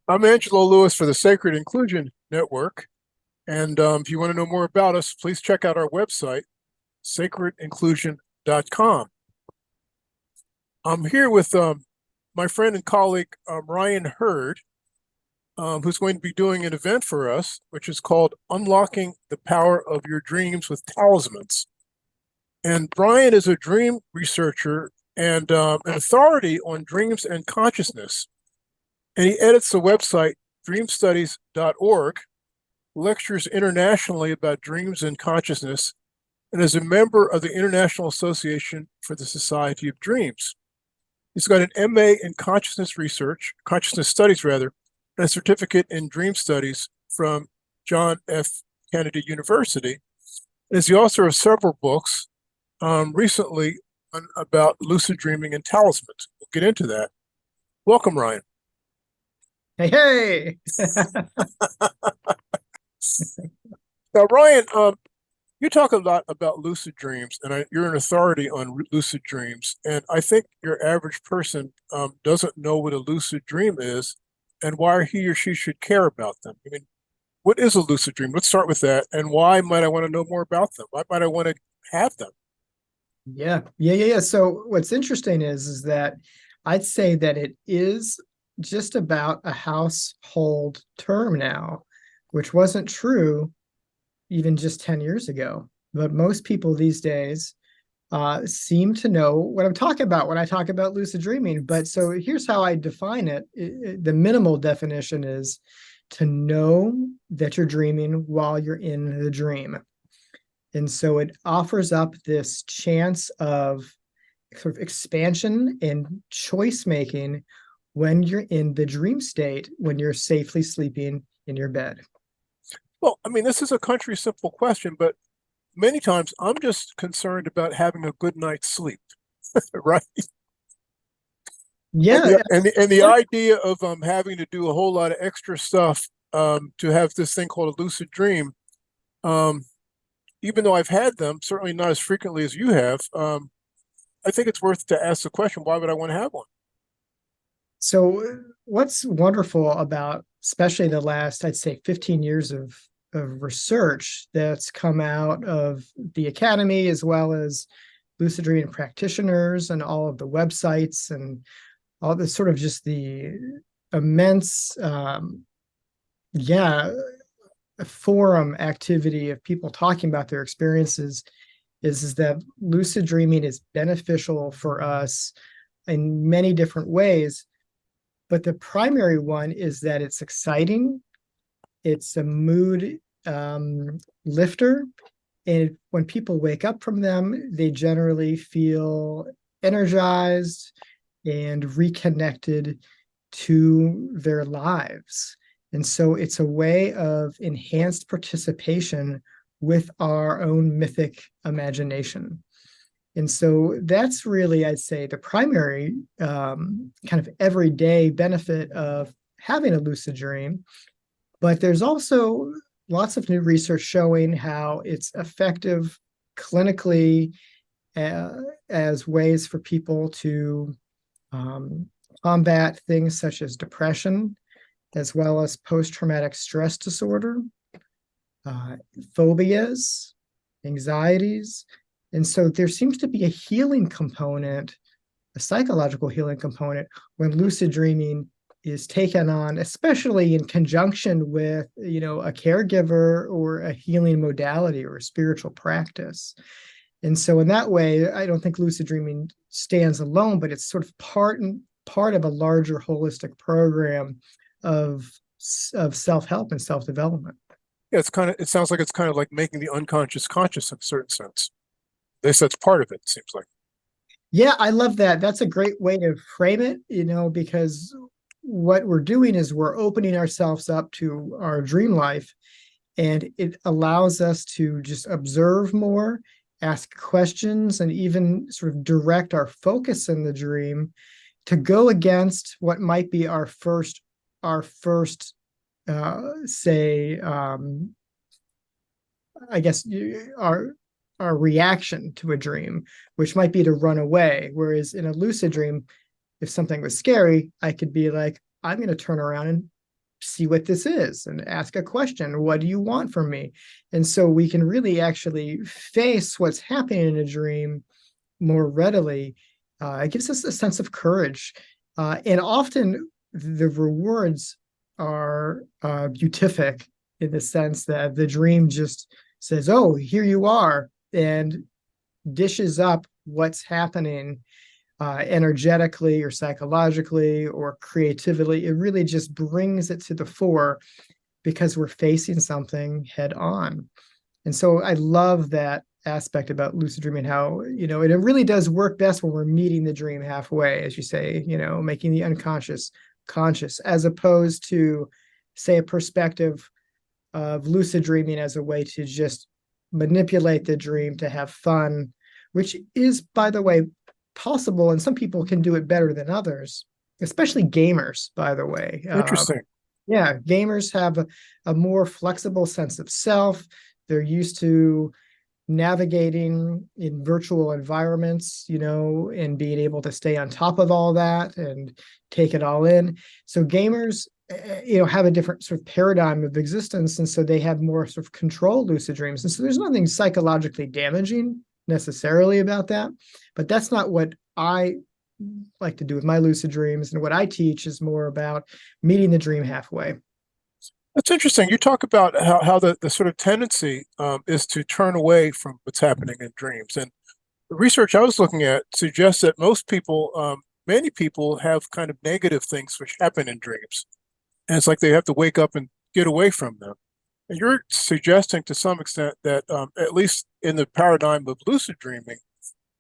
I'm Angelo Lewis for the Sacred Inclusion Network. And if you want to know more about us, please check out our website, sacredinclusion.com. I'm here with my friend and colleague, Ryan Hurd, who's going to be doing an event for us, which is called Unlocking the Power of Your Dreams with Talismans. And Ryan is a dream researcher and an authority on dreams and consciousness. And he edits the website dreamstudies.org, lectures internationally about dreams and consciousness, and is a member of the International Association for the Society of Dreams. He's got an MA in consciousness studies rather, and a certificate in dream studies from John F. Kennedy University, and is the author of several books recently about lucid dreaming and talismans. We'll get into that. Welcome, Ryan. Hey, hey. Now, Ryan, you talk a lot about lucid dreams, and you're an authority on lucid dreams. And I think your average person doesn't know what a lucid dream is and why he or she should care about them. I mean, what is a lucid dream? Let's start with that. And why might I want to know more about them? Why might I want to have them? Yeah. So what's interesting is that I'd say that it is just about a household term now, which wasn't true even just 10 years ago. But most people these days seem to know what I'm talking about when I talk about lucid dreaming. But so here's how I define it. The minimal definition is to know that you're dreaming while you're in the dream. And so it offers up this chance of sort of expansion and choice making when you're in the dream state, when you're safely sleeping in your bed. Well, I mean, this is a country simple question, but many times I'm just concerned about having a good night's sleep, right? And Yeah. the idea of having to do a whole lot of extra stuff to have this thing called a lucid dream, um, even though I've had them, certainly not as frequently as you have, I think it's worth to ask the question, why would I want to have one? So what's wonderful about especially the last, I'd say 15 years of research that's come out of the academy, as well as lucid dreaming practitioners and all of the websites and all the sort of just the immense forum activity of people talking about their experiences is that lucid dreaming is beneficial for us in many different ways. But the primary one is that it's exciting, it's a mood lifter, and when people wake up from them, they generally feel energized and reconnected to their lives. And so it's a way of enhanced participation with our own mythic imagination. And so that's really, I'd say, the primary kind of everyday benefit of having a lucid dream. But there's also lots of new research showing how it's effective clinically as ways for people to combat things such as depression, as well as post-traumatic stress disorder, phobias, anxieties. And so there seems to be a healing component, a psychological healing component, when lucid dreaming is taken on, especially in conjunction with, a caregiver or a healing modality or a spiritual practice. And so in that way, I don't think lucid dreaming stands alone, but it's sort of part of a larger holistic program of self-help and self-development. Yeah, it sounds like it's kind of like making the unconscious conscious in a certain sense. At least that's part of it seems like. Yeah, I love that. That's a great way to frame it, because what we're doing is we're opening ourselves up to our dream life, and it allows us to just observe more, ask questions, and even sort of direct our focus in the dream to go against what might be our first say I guess our reaction to a dream, which might be to run away. Whereas in a lucid dream, if something was scary, I could be like, I'm going to turn around and see what this is and ask a question. What do you want from me? And so we can really actually face what's happening in a dream more readily. It gives us a sense of courage. And often the rewards are beatific in the sense that the dream just says, oh, here you are, and dishes up what's happening energetically or psychologically or creatively. It really just brings it to the fore because we're facing something head on. And so I love that aspect about lucid dreaming, how, and it really does work best when we're meeting the dream halfway, as you say, making the unconscious conscious, as opposed to, say, a perspective of lucid dreaming as a way to just manipulate the dream to have fun, which is, by the way, possible. And some people can do it better than others, especially gamers, by the way. Interesting. Yeah, gamers have a more flexible sense of self. They're used to navigating in virtual environments, and being able to stay on top of all that and take it all in. So gamers, have a different sort of paradigm of existence. And so they have more sort of controlled lucid dreams. And so there's nothing psychologically damaging necessarily about that. But that's not what I like to do with my lucid dreams. And what I teach is more about meeting the dream halfway. That's interesting. You talk about how the sort of tendency is to turn away from what's happening in dreams. And the research I was looking at suggests that most people, many people have kind of negative things which happen in dreams. And it's like they have to wake up and get away from them. And you're suggesting to some extent that, at least in the paradigm of lucid dreaming,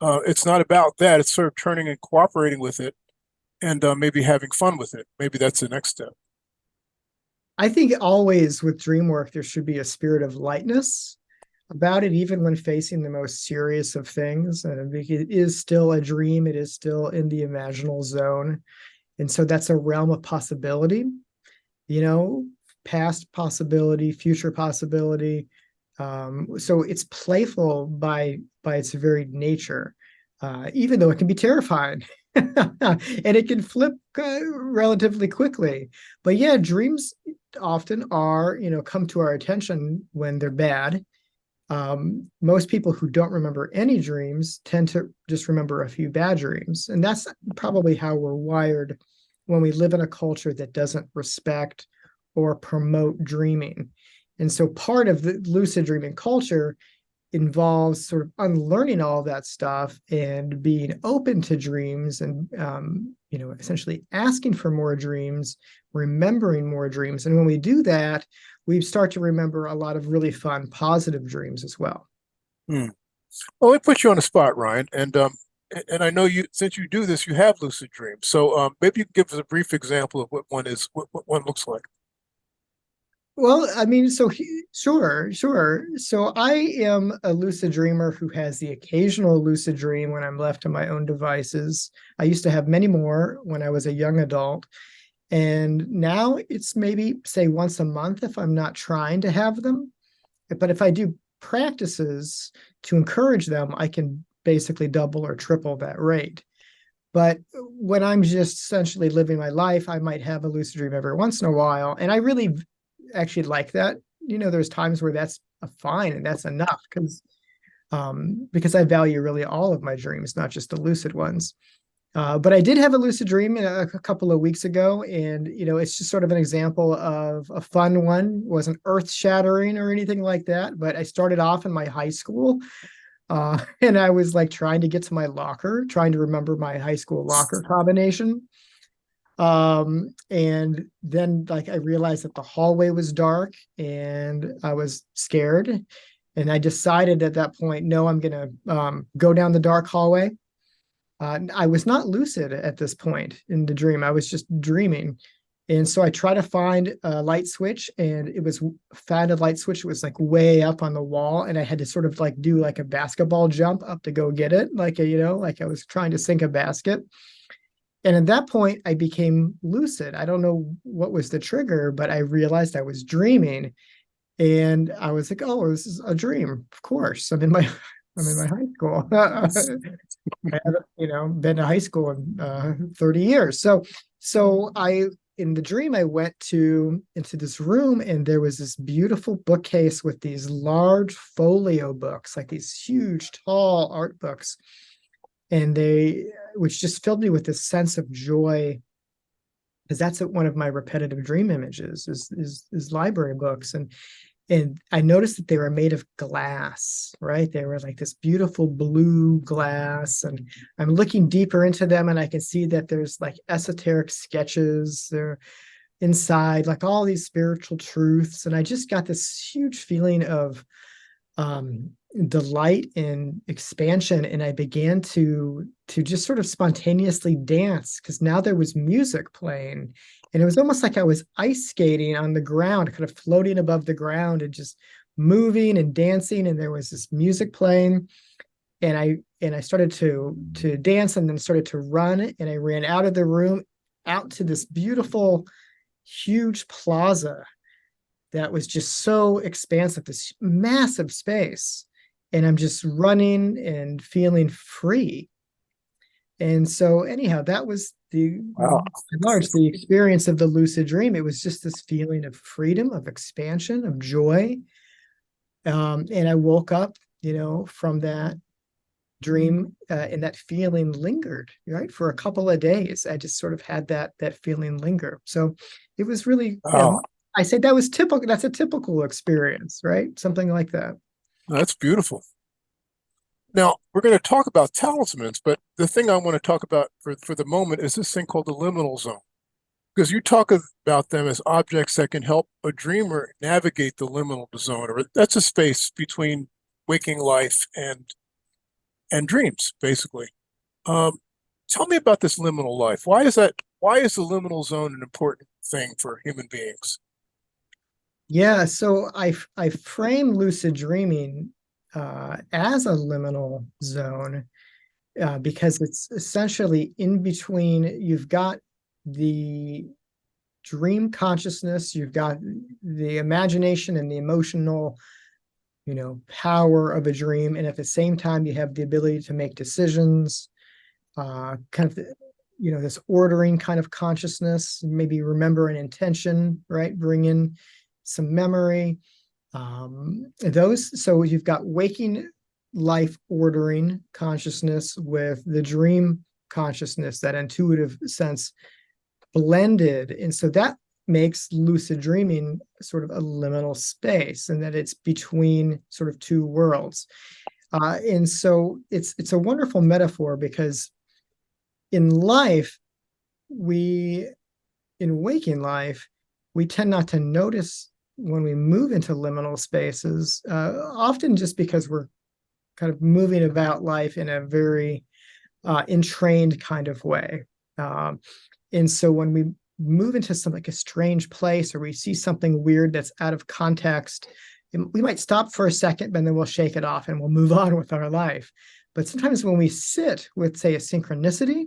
it's not about that. It's sort of turning and cooperating with it and maybe having fun with it. Maybe that's the next step. I think always with dream work, there should be a spirit of lightness about it, even when facing the most serious of things. And it is still a dream, it is still in the imaginal zone. And so that's a realm of possibility, past possibility, future possibility. So it's playful by its very nature, even though it can be terrifying. And it can flip relatively quickly. But yeah, dreams often are, come to our attention when they're bad. Most people who don't remember any dreams tend to just remember a few bad dreams. And that's probably how we're wired when we live in a culture that doesn't respect or promote dreaming. And so part of the lucid dreaming culture involves sort of unlearning all of that stuff and being open to dreams and, essentially asking for more dreams, remembering more dreams. And when we do that, we start to remember a lot of really fun, positive dreams as well. Hmm. Well, let me put you on the spot, Ryan. And I know you, since you do this, you have lucid dreams. So maybe you can give us a brief example of what one is, what one looks like. Well, I mean, sure. So I am a lucid dreamer who has the occasional lucid dream when I'm left to my own devices. I used to have many more when I was a young adult. And now it's maybe, say, once a month if I'm not trying to have them. But if I do practices to encourage them, I can basically double or triple that rate. But when I'm just essentially living my life, I might have a lucid dream every once in a while. And I really actually like that. There's times where that's fine and that's enough because I value really all of my dreams, not just the lucid ones. But I did have a lucid dream a couple of weeks ago, and it's just sort of an example of a fun one. It wasn't earth-shattering or anything like that, but I started off in my high school, and I was like trying to get to my locker, trying to remember my high school locker combination. And then like I realized that the hallway was dark and I was scared. And I decided at that point, no, I'm gonna go down the dark hallway. I was not lucid at this point in the dream. I was just dreaming. And so I tried to find a light switch, and found a light switch. It was like way up on the wall, and I had to sort of like do like a basketball jump up to go get it, like like I was trying to sink a basket. And at that point, I became lucid. I don't know what was the trigger, but I realized I was dreaming, and I was like, "Oh, this is a dream. Of course, I'm in my high school. I haven't, been to high school in 30 years. So I in the dream, I went into this room, and there was this beautiful bookcase with these large folio books, like these huge, tall art books, and which just filled me with this sense of joy, because that's one of my repetitive dream images is library books. And I noticed that they were made of glass, right? They were like this beautiful blue glass. And I'm looking deeper into them, and I can see that there's like esoteric sketches there inside, like all these spiritual truths. And I just got this huge feeling of delight and expansion. And I began to just sort of spontaneously dance, because now there was music playing, and it was almost like I was ice skating on the ground, kind of floating above the ground and just moving and dancing. And there was this music playing, and I started to dance, and then started to run, and I ran out of the room, out to this beautiful, huge plaza that was just so expansive, this massive space. And I'm just running and feeling free. And so anyhow, that was Wow. the experience of the lucid dream. It was just this feeling of freedom, of expansion, of joy. And I woke up, from that dream, and that feeling lingered, right, for a couple of days. I just sort of had that feeling linger. So it was really, Wow. I say that was typical. That's a typical experience, right? Something like that. That's beautiful. Now, we're going to talk about talismans, but the thing I want to talk about for the moment is this thing called the liminal zone. Because you talk about them as objects that can help a dreamer navigate the liminal zone, or that's a space between waking life and dreams, basically. Tell me about this liminal life. Why is the liminal zone an important thing for human beings? Yeah, so I frame lucid dreaming as a liminal zone, because it's essentially in between. You've got the dream consciousness, you've got the imagination and the emotional, power of a dream, and at the same time, you have the ability to make decisions, kind of, this ordering kind of consciousness, maybe remember an intention, right? Bring in some memory. So you've got waking life ordering consciousness with the dream consciousness, that intuitive sense blended. And so that makes lucid dreaming sort of a liminal space, and that it's between sort of two worlds. And so it's a wonderful metaphor, because in life, in waking life, we tend not to notice when we move into liminal spaces, often just because we're kind of moving about life in a very entrained kind of way. And so when we move into some like a strange place, or we see something weird that's out of context, we might stop for a second, but then we'll shake it off and we'll move on with our life. But sometimes when we sit with, say, a synchronicity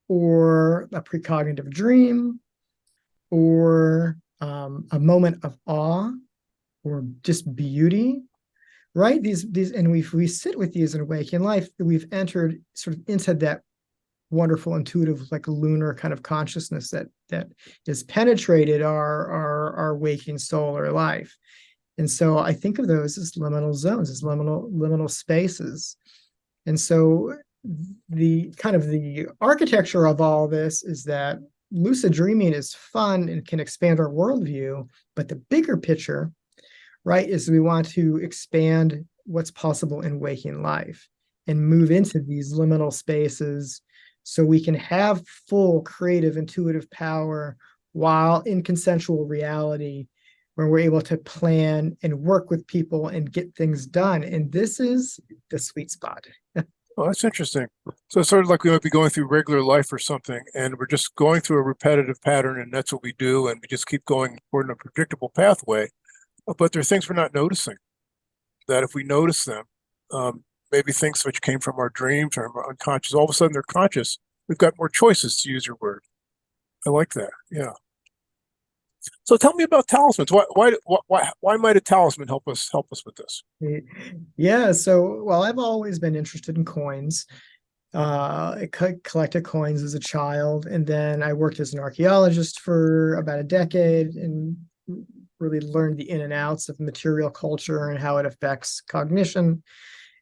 or a precognitive dream, or a moment of awe, or just beauty, right? These, and we sit with these in waking life, we've entered sort of into that wonderful, intuitive, like lunar kind of consciousness that has penetrated our waking soul or life. And so I think of those as liminal zones, as liminal spaces. And so the kind of the architecture of all this is that lucid dreaming is fun and can expand our worldview, but the bigger picture, right, is we want to expand what's possible in waking life and move into these liminal spaces, so we can have full creative, intuitive power while in consensual reality, where we're able to plan and work with people and get things done. And this is the sweet spot. Oh, that's interesting. So it's sort of like we might be going through regular life or something, and we're just going through a repetitive pattern, and that's what we do, and we just keep going according to a predictable pathway. But there are things we're not noticing, that if we notice them, maybe things which came from our dreams or our unconscious, all of a sudden they're conscious. We've got more choices, to use your word. I like that. Yeah. So tell me about talismans. Why might a talisman help us with this? Yeah, so, well, I've always been interested in coins. I collected coins as a child, and then I worked as an archaeologist for about a decade and really learned the in and outs of material culture and how it affects cognition.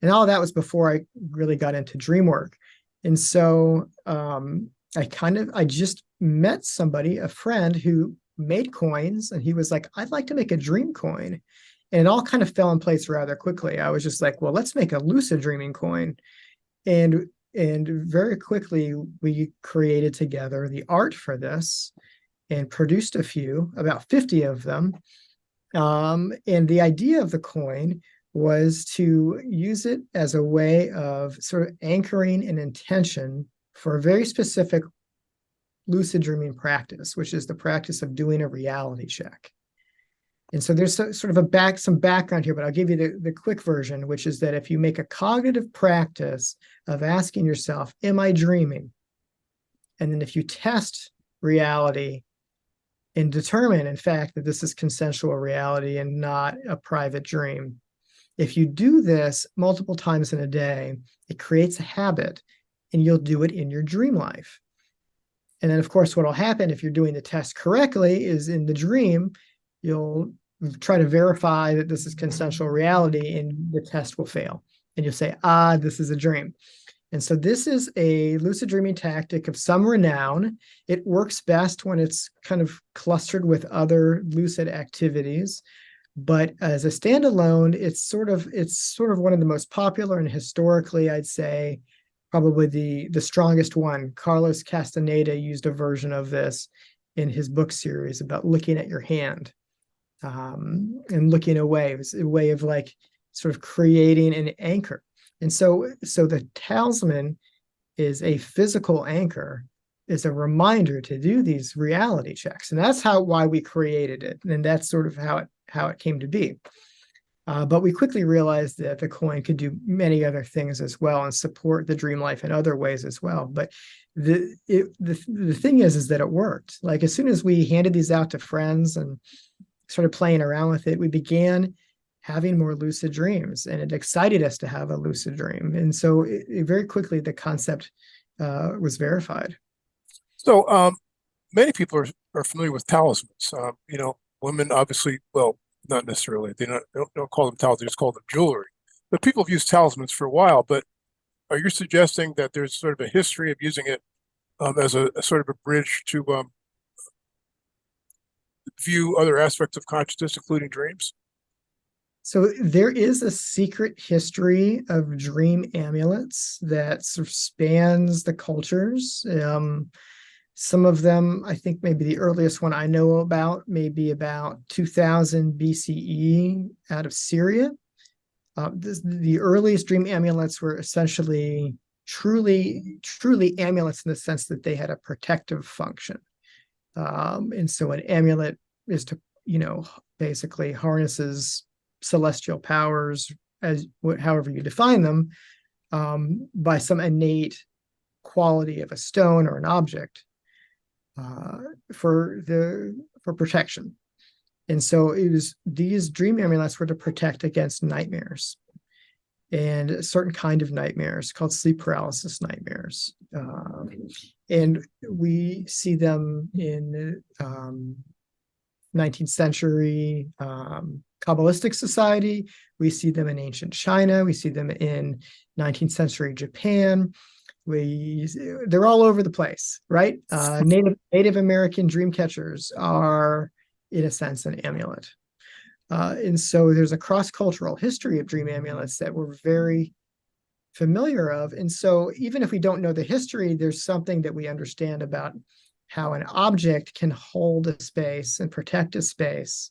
And all of that was before I really got into dream work. And so I just met somebody, a friend who made coins, and he was like, I'd like to make a dream coin. And it all kind of fell in place rather quickly. I was just like, well, let's make a lucid dreaming coin. And very quickly we created together the art for this and produced a few, about 50 of them. And the idea of the coin was to use it as a way of sort of anchoring an intention for a very specific lucid dreaming practice, which is the practice of doing a reality check. And so there's sort of some background here, but I'll give you the quick version, which is that if you make a cognitive practice of asking yourself, am I dreaming? And then if you test reality and determine, in fact, that this is consensual reality and not a private dream, if you do this multiple times in a day, it creates a habit and you'll do it in your dream life. And then, of course, what will happen if you're doing the test correctly is in the dream, you'll try to verify that this is consensual reality and the test will fail. And you'll say, this is a dream. And so this is a lucid dreaming tactic of some renown. It works best when it's kind of clustered with other lucid activities. But as a standalone, it's sort of one of the most popular, and historically, I'd say probably the strongest one. Carlos Castaneda used a version of this in his book series about looking at your hand and looking away. It was a way of like sort of creating an anchor. And so the talisman is a physical anchor, is a reminder to do these reality checks. And that's why we created it. And that's sort of how it came to be. But we quickly realized that the coin could do many other things as well and support the dream life in other ways as well. But the thing is that it worked. Like as soon as we handed these out to friends and started playing around with it, we began having more lucid dreams, and it excited us to have a lucid dream. And so very quickly the concept was verified. So many people are familiar with talismans. Women obviously, well, not necessarily. They don't call them talismans, they just call them jewelry. But people have used talismans for a while. But are you suggesting that there's sort of a history of using it as a sort of a bridge to view other aspects of consciousness, including dreams? So there is a secret history of dream amulets that sort of spans the cultures. Some of them, I think maybe the earliest one I know about, maybe about 2000 BCE out of Syria. The earliest dream amulets were essentially truly amulets in the sense that they had a protective function. And so an amulet is to, basically harnesses celestial powers, however you define them, by some innate quality of a stone or an object for protection. And so these dream amulets were to protect against nightmares, and a certain kind of nightmares called sleep paralysis nightmares. And we see them in 19th century Kabbalistic society. We see them in ancient China. We see them in 19th century Japan. They're all over the place, right? Native American dream catchers are, in a sense, an amulet. And so there's a cross-cultural history of dream amulets that we're very familiar of. And so even if we don't know the history, there's something that we understand about how an object can hold a space and protect a space.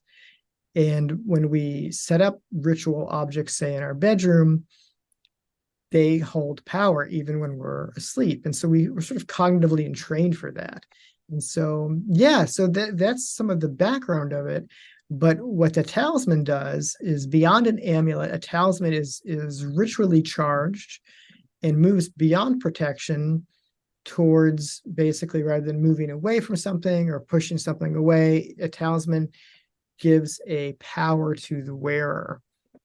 And when we set up ritual objects, say in our bedroom, they hold power even when we're asleep. And so we're sort of cognitively entrained for that. And so, that's some of the background of it. But what the talisman does is, beyond an amulet, a talisman is ritually charged and moves beyond protection towards, basically, rather than moving away from something or pushing something away, a talisman gives a power to the wearer.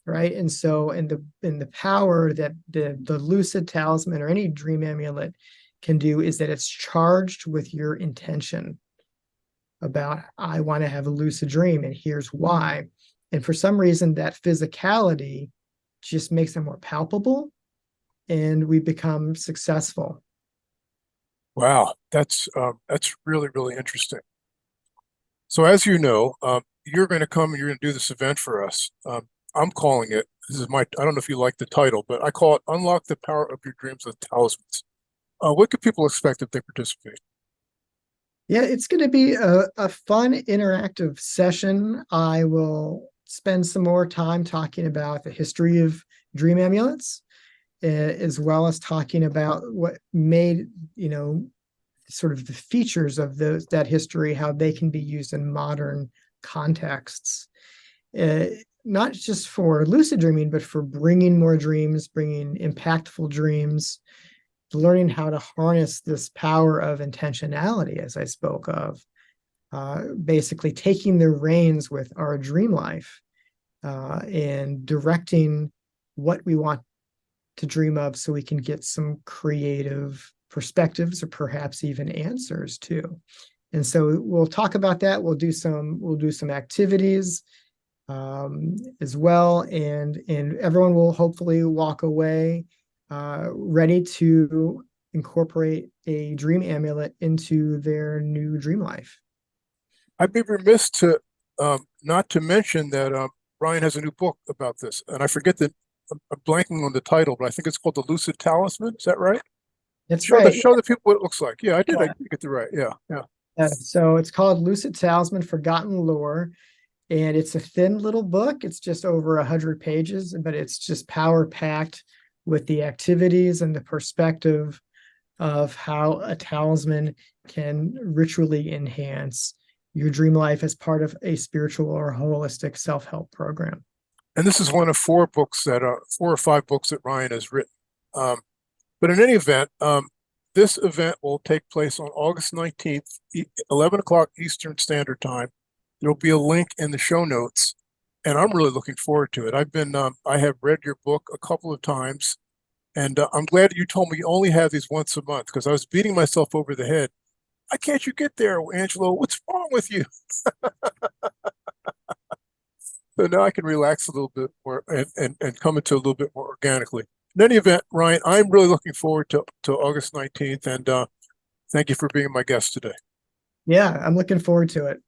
right? And so, in the power that the lucid talisman or any dream amulet can do is that it's charged with your intention about, I want to have a lucid dream, and here's why. And for some reason, that physicality just makes it more palpable, and we become successful. Wow, that's really, really interesting. So as you know, you're going to come and you're going to do this event for us. I'm calling it, this is I don't know if you like the title, but I call it Unlock the Power of Your Dreams with Talismans. What could people expect if they participate? Yeah, it's going to be a fun interactive session. I will spend some more time talking about the history of dream amulets, as well as talking about what made, sort of the features of that history, how they can be used in modern contexts. Not just for lucid dreaming, but for bringing more dreams, bringing impactful dreams, learning how to harness this power of intentionality, as I spoke of, basically taking the reins with our dream life, and directing what we want to dream of so we can get some creative perspectives or perhaps even answers too. And so we'll talk about that. We'll do some activities as well, and everyone will hopefully walk away ready to incorporate a dream amulet into their new dream life. I'd be remiss to not to mention that Ryan has a new book about this, and I forget that I'm blanking on the title, but I think it's called The Lucid Talisman. Is that right? That's right. Show the people what it looks like. Yeah, I did. I did get the right. Yeah, yeah. So it's called Lucid Talisman, Forgotten Lore. And it's a thin little book. It's just over 100 pages, but it's just power packed with the activities and the perspective of how a talisman can ritually enhance your dream life as part of a spiritual or holistic self-help program. And this is one of four or five books that Ryan has written. But in any event, this event will take place on August 19th, 11 o'clock Eastern Standard Time. There'll be a link in the show notes, and I'm really looking forward to it. I have read your book a couple of times, and I'm glad you told me you only have these once a month, because I was beating myself over the head. Why can't you get there, Angelo? What's wrong with you? So now I can relax a little bit more and come into a little bit more organically. In any event, Ryan, I'm really looking forward to August 19th, and thank you for being my guest today. Yeah, I'm looking forward to it.